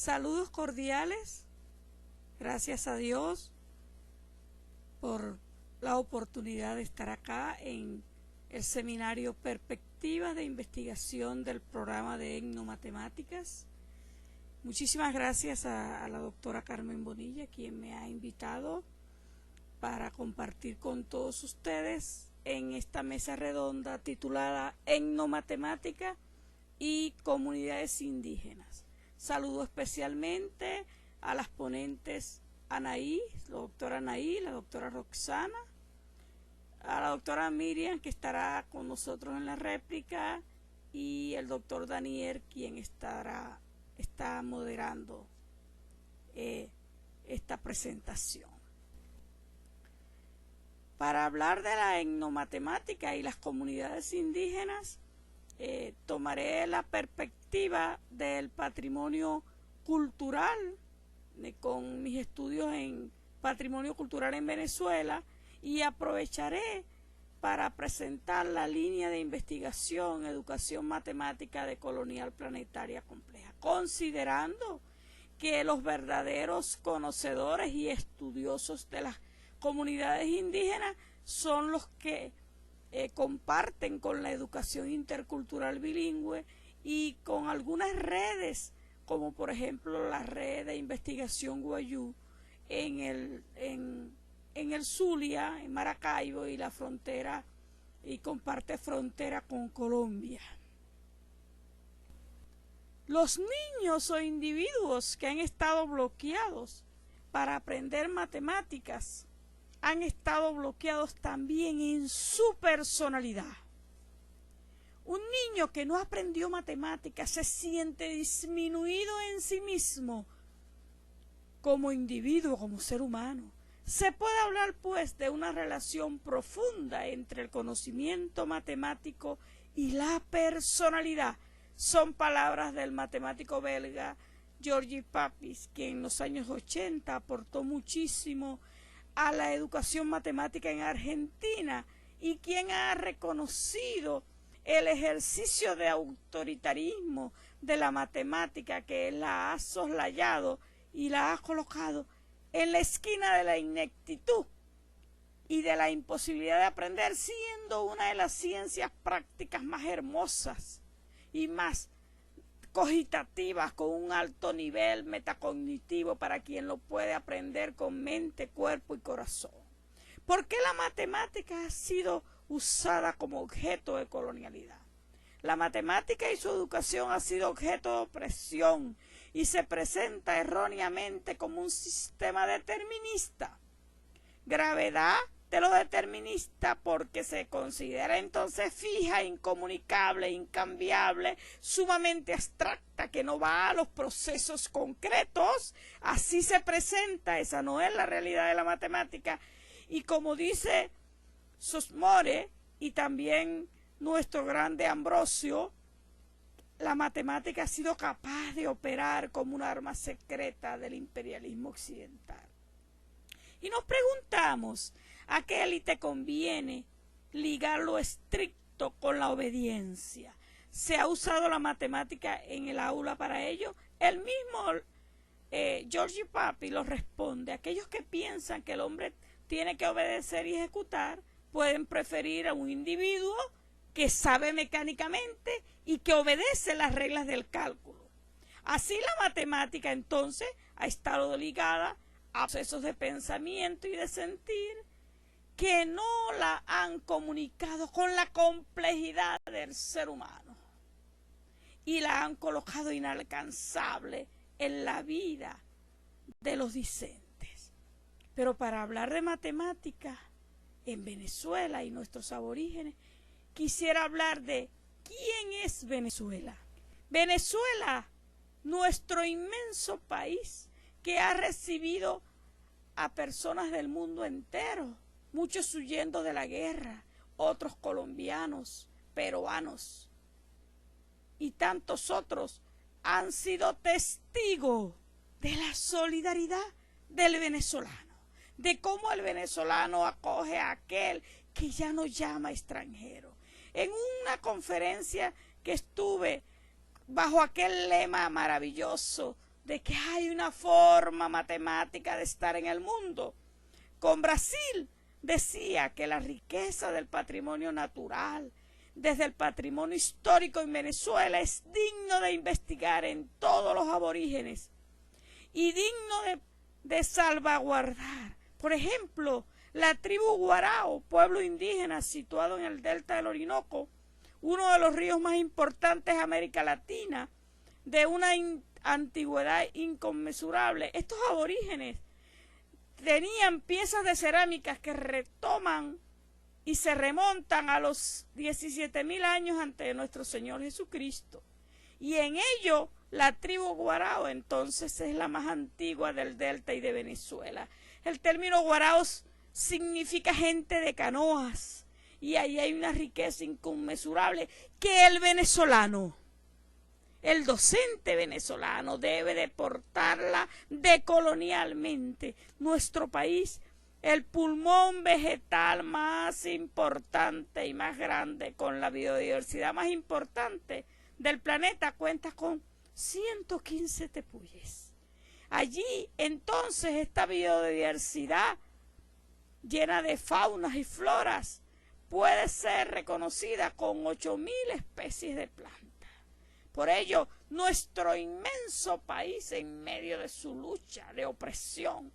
Saludos cordiales, gracias a Dios por la oportunidad de estar acá en el seminario Perspectivas de Investigación del programa de Etnomatemáticas. Muchísimas gracias a la doctora Carmen Bonilla, quien me ha invitado para compartir con todos ustedes en esta mesa redonda titulada Etnomatemática y comunidades indígenas. Saludo especialmente a las ponentes Anaí, la doctora Anaí, la doctora Roxana, a la doctora Miriam, que estará con nosotros en la réplica, y el doctor Daniel, quien está moderando esta presentación. Para hablar de la etnomatemática y las comunidades indígenas, tomaré la perspectiva del patrimonio cultural con mis estudios en patrimonio cultural en Venezuela, y aprovecharé para presentar la línea de investigación educación matemática de colonial planetaria compleja, considerando que los verdaderos conocedores y estudiosos de las comunidades indígenas son los que comparten con la educación intercultural bilingüe y con algunas redes, como por ejemplo la red de investigación Guayú en el Zulia, en Maracaibo, y la frontera, y comparte frontera con Colombia. Los niños o individuos que han estado bloqueados para aprender matemáticas han estado bloqueados también en su personalidad. Un niño que no aprendió matemáticas se siente disminuido en sí mismo como individuo, como ser humano. Se puede hablar, pues, de una relación profunda entre el conocimiento matemático y la personalidad. Son palabras del matemático belga Georges Papis, que en los años 80 aportó muchísimo a la educación matemática en Argentina, y quien ha reconocido el ejercicio de autoritarismo de la matemática, que la ha soslayado y la ha colocado en la esquina de la ineptitud y de la imposibilidad de aprender, siendo una de las ciencias prácticas más hermosas y más cogitativas, con un alto nivel metacognitivo para quien lo puede aprender con mente, cuerpo y corazón. ¿Por qué la matemática ha sido usada como objeto de colonialidad? La matemática y su educación ha sido objeto de opresión y se presenta erróneamente como un sistema determinista. Gravedad de lo determinista, porque se considera entonces fija, incomunicable, incambiable, sumamente abstracta, que no va a los procesos concretos. Así se presenta, esa no es la realidad de la matemática. Y como dice Sosmore y también nuestro grande Ambrosio, la matemática ha sido capaz de operar como un arma secreta del imperialismo occidental. Y nos preguntamos, ¿a qué élite conviene ligar lo estricto con la obediencia? ¿Se ha usado la matemática en el aula para ello? El mismo Georges Papis lo responde: aquellos que piensan que el hombre tiene que obedecer y ejecutar pueden preferir a un individuo que sabe mecánicamente y que obedece las reglas del cálculo. Así la matemática entonces ha estado ligada a procesos de pensamiento y de sentir que no la han comunicado con la complejidad del ser humano y la han colocado inalcanzable en la vida de los discentes. Pero para hablar de matemática en Venezuela y nuestros aborígenes, quisiera hablar de quién es Venezuela. Venezuela, nuestro inmenso país, que ha recibido a personas del mundo entero, muchos huyendo de la guerra, otros colombianos, peruanos y tantos otros, han sido testigos de la solidaridad del venezolano, de cómo el venezolano acoge a aquel que ya no llama extranjero. En una conferencia que estuve bajo aquel lema maravilloso de que hay una forma matemática de estar en el mundo. Con Brasil decía que la riqueza del patrimonio natural, desde el patrimonio histórico en Venezuela, es digno de investigar en todos los aborígenes y digno de salvaguardar. Por ejemplo, la tribu Guarao, pueblo indígena situado en el delta del Orinoco, uno de los ríos más importantes de América Latina, de una antigüedad inconmensurable. Estos aborígenes tenían piezas de cerámicas que retoman y se remontan a los 17.000 años antes de nuestro Señor Jesucristo. Y en ello, la tribu Guarao entonces es la más antigua del delta y de Venezuela. El término Guarao significa gente de canoas, y ahí hay una riqueza inconmensurable que el venezolano, el docente venezolano, debe de portarla decolonialmente. Nuestro país, el pulmón vegetal más importante y más grande, con la biodiversidad más importante del planeta, cuenta con 115 tepuyes. Allí entonces esta biodiversidad llena de faunas y floras puede ser reconocida con 8.000 especies de plantas. Por ello, nuestro inmenso país, en medio de su lucha de opresión,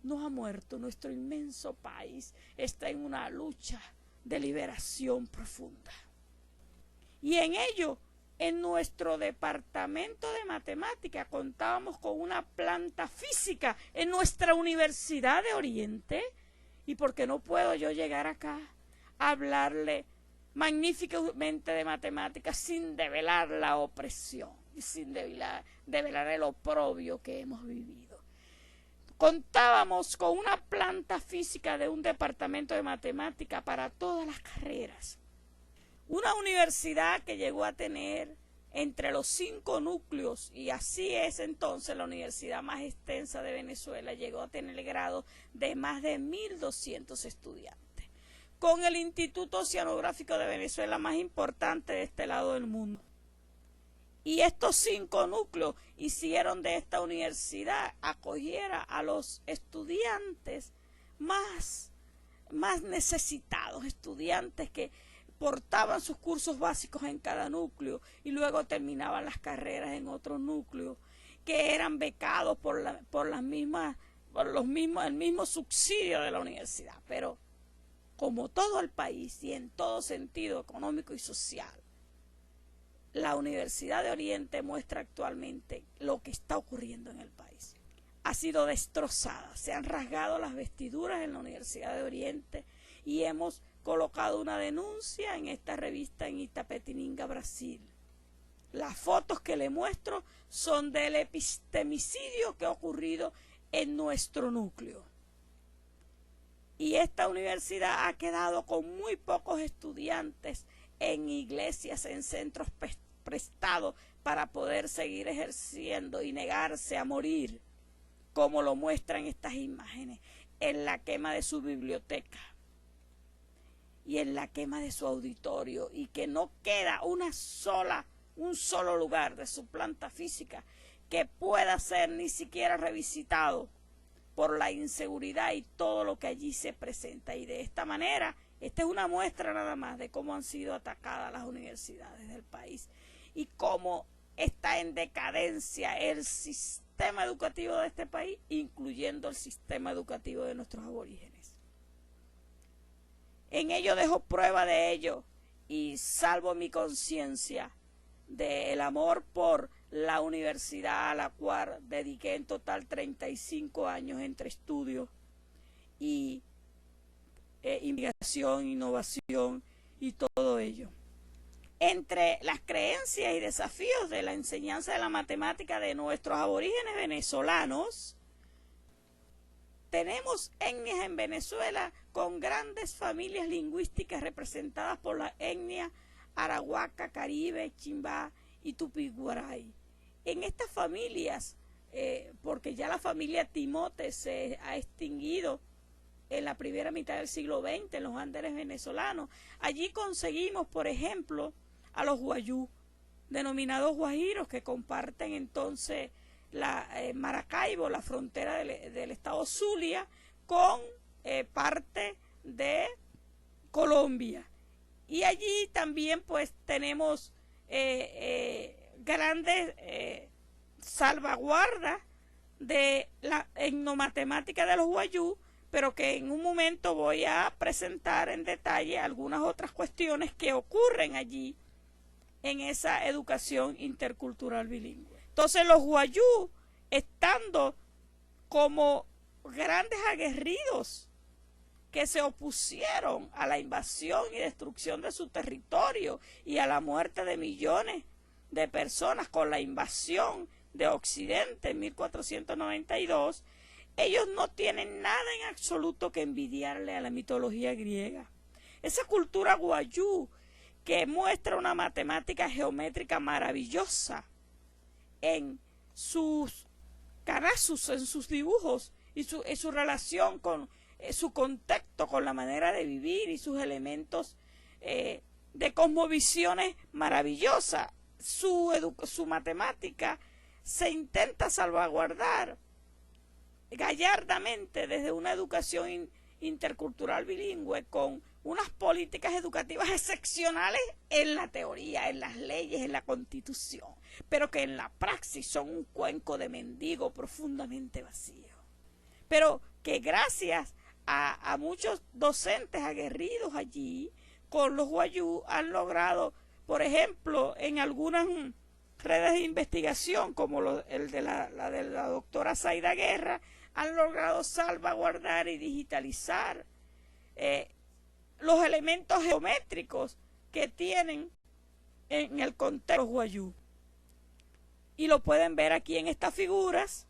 no ha muerto. Nuestro inmenso país está en una lucha de liberación profunda. Y en ello, en nuestro departamento de matemática contábamos con una planta física en nuestra Universidad de Oriente. ¿Y por qué no puedo yo llegar acá a hablarle magníficamente de matemáticas sin develar la opresión y sin develar el oprobio que hemos vivido? Contábamos con una planta física de un departamento de matemática para todas las carreras. Una universidad que llegó a tener entre los 5 núcleos, y así es entonces la universidad más extensa de Venezuela, llegó a tener el grado de más de 1.200 estudiantes, con el Instituto Oceanográfico de Venezuela más importante de este lado del mundo. Y estos 5 núcleos hicieron de esta universidad acogiera a los estudiantes más necesitados, estudiantes que portaban sus cursos básicos en cada núcleo y luego terminaban las carreras en otro núcleo, que eran becados por el mismo subsidio de la universidad. Pero como todo el país y en todo sentido económico y social, la Universidad de Oriente muestra actualmente lo que está ocurriendo en el país. Ha sido destrozada, se han rasgado las vestiduras en la Universidad de Oriente y hemos colocado una denuncia en esta revista en Itapetininga, Brasil. Las fotos que le muestro son del epistemicidio que ha ocurrido en nuestro núcleo. Y esta universidad ha quedado con muy pocos estudiantes en iglesias, en centros prestados para poder seguir ejerciendo y negarse a morir, como lo muestran estas imágenes, en la quema de su biblioteca y en la quema de su auditorio, y que no queda un solo lugar de su planta física que pueda ser ni siquiera revisitado por la inseguridad y todo lo que allí se presenta. Y de esta manera, esta es una muestra nada más de cómo han sido atacadas las universidades del país y cómo está en decadencia el sistema educativo de este país, incluyendo el sistema educativo de nuestros aborígenes. En ello dejo prueba de ello y salvo mi conciencia del amor por la universidad a la cual dediqué en total 35 años entre estudios y investigación, innovación y todo ello. Entre las creencias y desafíos de la enseñanza de la matemática de nuestros aborígenes venezolanos, tenemos etnias en Venezuela con grandes familias lingüísticas representadas por la etnia Arahuaca, Caribe, Chimbá y Tupiguaray. En estas familias, porque ya la familia Timote se ha extinguido en la primera mitad del siglo XX en los Andes venezolanos, allí conseguimos, por ejemplo, a los guayú, denominados guajiros, que comparten entonces Maracaibo, la frontera del estado Zulia, con parte de Colombia. Y allí también pues tenemos grandes salvaguardas de la etnomatemática de los wayúu, pero que en un momento voy a presentar en detalle algunas otras cuestiones que ocurren allí en esa educación intercultural bilingüe. Entonces los wayúu, estando como grandes aguerridos que se opusieron a la invasión y destrucción de su territorio y a la muerte de millones de personas con la invasión de Occidente en 1492, ellos no tienen nada en absoluto que envidiarle a la mitología griega. Esa cultura wayúu que muestra una matemática geométrica maravillosa en sus canasus, en sus dibujos y su relación con su contexto con la manera de vivir y sus elementos de cosmovisiones maravillosas. Su matemática se intenta salvaguardar gallardamente desde una educación intercultural bilingüe con unas políticas educativas excepcionales en la teoría, en las leyes, en la Constitución, pero que en la praxis son un cuenco de mendigo profundamente vacío. Pero que gracias a muchos docentes aguerridos allí con los wayúu han logrado, por ejemplo, en algunas redes de investigación como el de la doctora Zaida Guerra, han logrado salvaguardar y digitalizar los elementos geométricos que tienen en el contexto de los wayúu. Y lo pueden ver aquí en estas figuras.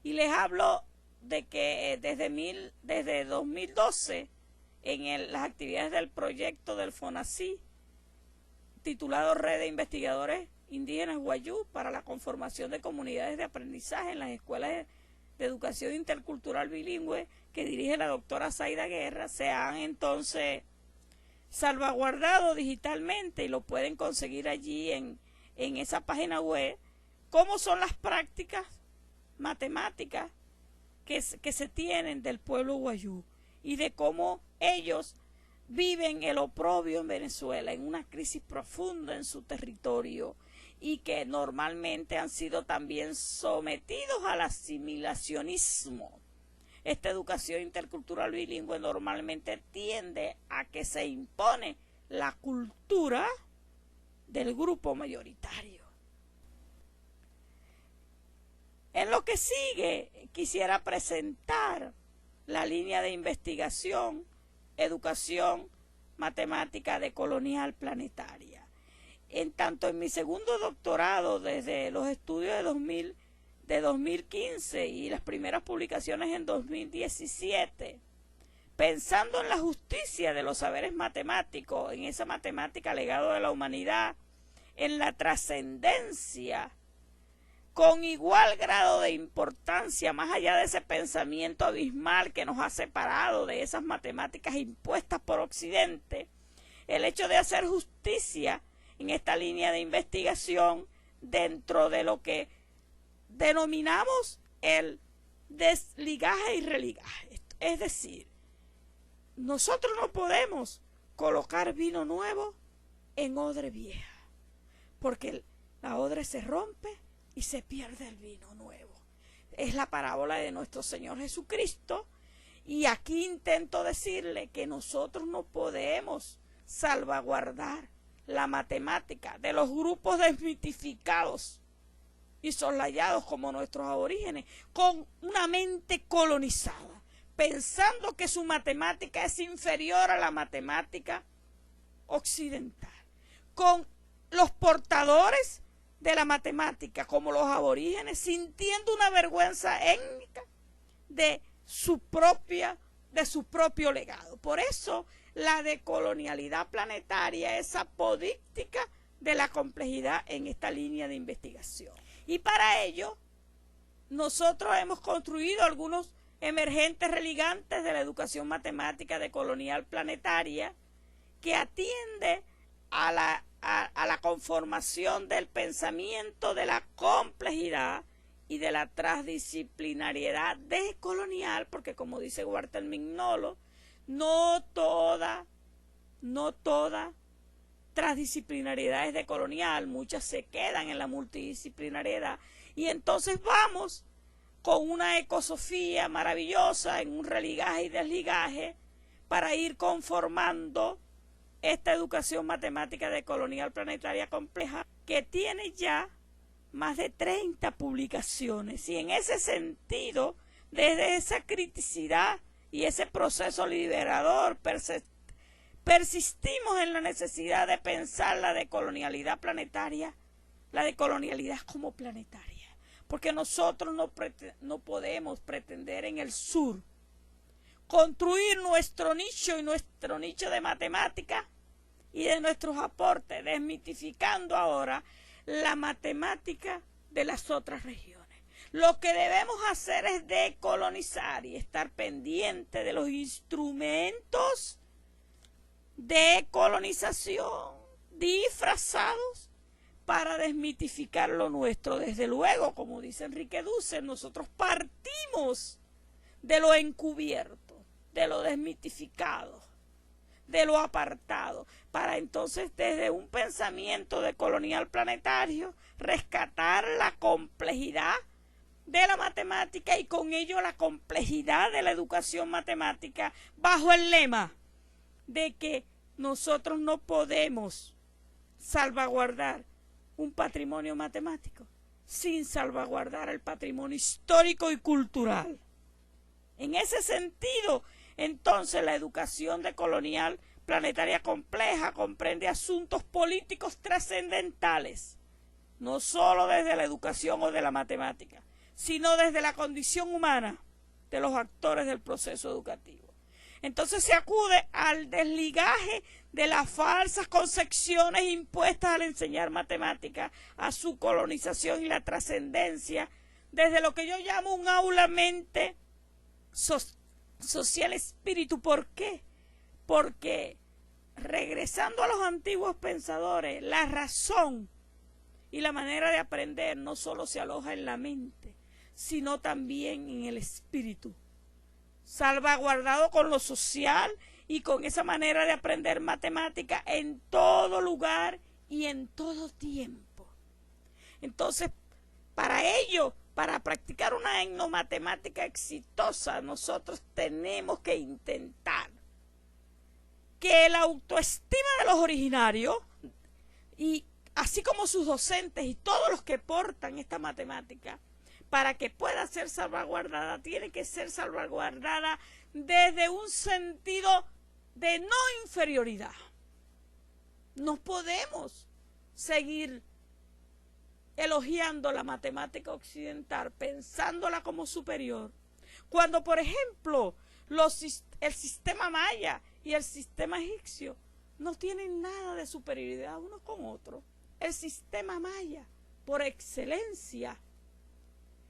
Y les hablo de que desde 2012, en las actividades del proyecto del FONACYT, titulado Red de Investigadores Indígenas Wayúu para la conformación de comunidades de aprendizaje en las escuelas de educación intercultural bilingüe, que dirige la doctora Zaida Guerra, se han entonces salvaguardado digitalmente y lo pueden conseguir allí en esa página web, cómo son las prácticas matemáticas que se tienen del pueblo wayúu y de cómo ellos viven el oprobio en Venezuela, en una crisis profunda en su territorio, y que normalmente han sido también sometidos al asimilacionismo. Esta educación intercultural bilingüe normalmente tiende a que se impone la cultura del grupo mayoritario. En lo que sigue, quisiera presentar la línea de investigación, educación matemática decolonial planetaria. En tanto en mi segundo doctorado, desde los estudios de 2015 y las primeras publicaciones en 2017, pensando en la justicia de los saberes matemáticos, en esa matemática legado de la humanidad, en la trascendencia, con igual grado de importancia, más allá de ese pensamiento abismal que nos ha separado de esas matemáticas impuestas por Occidente, el hecho de hacer justicia en esta línea de investigación dentro de lo que denominamos el desligaje y religaje. Es decir, nosotros no podemos colocar vino nuevo en odre vieja, porque la odre se rompe y se pierde el vino nuevo. Es la parábola de nuestro Señor Jesucristo, y aquí intento decirle que nosotros no podemos salvaguardar la matemática de los grupos desmitificados y soslayados como nuestros aborígenes con una mente colonizada, pensando que su matemática es inferior a la matemática occidental, con los portadores de la matemática como los aborígenes sintiendo una vergüenza étnica de su propio legado. Por eso la decolonialidad planetaria es apodíctica de la complejidad en esta línea de investigación. Y para ello, nosotros hemos construido algunos emergentes religantes de la educación matemática decolonial planetaria que atiende a la a la conformación del pensamiento de la complejidad y de la transdisciplinariedad decolonial, porque como dice Walter Mignolo, no toda transdisciplinariedad es decolonial, muchas se quedan en la multidisciplinariedad, y entonces vamos con una ecosofía maravillosa en un religaje y desligaje para ir conformando esta educación matemática decolonial planetaria compleja, que tiene ya más de 30 publicaciones, y en ese sentido, desde esa criticidad y ese proceso liberador, persistimos en la necesidad de pensar la decolonialidad planetaria, la decolonialidad como planetaria, porque nosotros no podemos pretender en el sur construir nuestro nicho y nuestro nicho de matemática y de nuestros aportes, desmitificando ahora la matemática de las otras regiones. Lo que debemos hacer es decolonizar y estar pendiente de los instrumentos de colonización disfrazados para desmitificar lo nuestro. Desde luego, como dice Enrique Dussel, nosotros partimos de lo encubierto, de lo desmitificado, de lo apartado, para entonces desde un pensamiento decolonial planetario rescatar la complejidad de la matemática y con ello la complejidad de la educación matemática bajo el lema de que nosotros no podemos salvaguardar un patrimonio matemático sin salvaguardar el patrimonio histórico y cultural. En ese sentido, entonces, la educación decolonial planetaria compleja comprende asuntos políticos trascendentales, no solo desde la educación o de la matemática, sino desde la condición humana de los actores del proceso educativo. Entonces se acude al desligaje de las falsas concepciones impuestas al enseñar matemáticas, a su colonización y la trascendencia, desde lo que yo llamo un aula mente social espíritu. ¿Por qué? Porque regresando a los antiguos pensadores, la razón y la manera de aprender no solo se aloja en la mente, sino también en el espíritu, salvaguardado con lo social y con esa manera de aprender matemática en todo lugar y en todo tiempo. Entonces, para ello, para practicar una etnomatemática exitosa, nosotros tenemos que intentar que la autoestima de los originarios, y así como sus docentes y todos los que portan esta matemática, para que pueda ser salvaguardada, tiene que ser salvaguardada desde un sentido de no inferioridad. No podemos seguir elogiando la matemática occidental, pensándola como superior, cuando, por ejemplo, el sistema maya y el sistema egipcio no tienen nada de superioridad uno con otro. El sistema maya, por excelencia,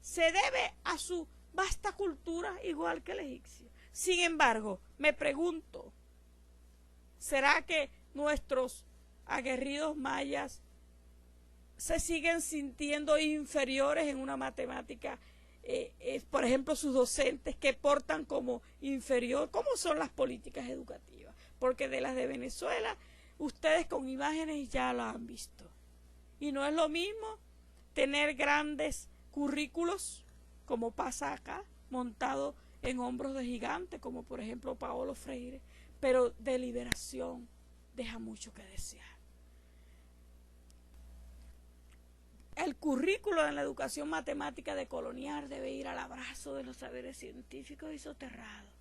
se debe a su vasta cultura igual que el egipcio. Sin embargo, me pregunto, ¿será que nuestros aguerridos mayas se siguen sintiendo inferiores en una matemática? Por ejemplo, sus docentes que portan como inferior. ¿Cómo son las políticas educativas? Porque de las de Venezuela, ustedes con imágenes ya la han visto. Y no es lo mismo tener grandes currículos, como pasa acá, montado en hombros de gigantes, como por ejemplo Paulo Freire, pero de liberación deja mucho que desear. El currículo de la educación matemática decolonial debe ir al abrazo de los saberes científicos y soterrados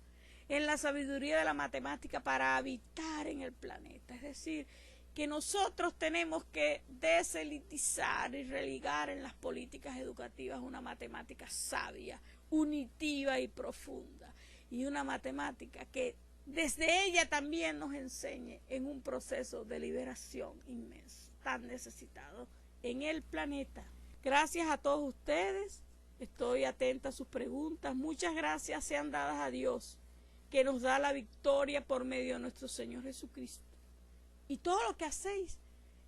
en la sabiduría de la matemática para habitar en el planeta. Es decir, que nosotros tenemos que deselitizar y religar en las políticas educativas una matemática sabia, unitiva y profunda, y una matemática que desde ella también nos enseñe en un proceso de liberación inmenso, tan necesitado en el planeta. Gracias a todos ustedes, estoy atenta a sus preguntas. Muchas gracias sean dadas a Dios, que nos da la victoria por medio de nuestro Señor Jesucristo. Y todo lo que hacéis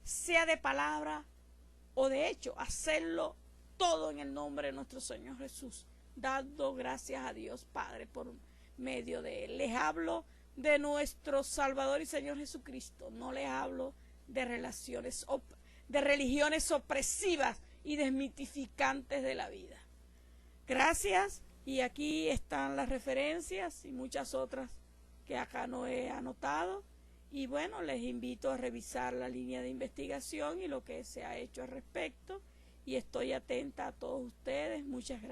sea de palabra o de hecho, hacerlo todo en el nombre de nuestro Señor Jesús, dando gracias a Dios Padre por medio de Él. Les hablo de nuestro Salvador y Señor Jesucristo, no les hablo de religiones opresivas y desmitificantes de la vida. Gracias, y aquí están las referencias y muchas otras que acá no he anotado. Y bueno, les invito a revisar la línea de investigación y lo que se ha hecho al respecto. Y estoy atenta a todos ustedes. Muchas gracias.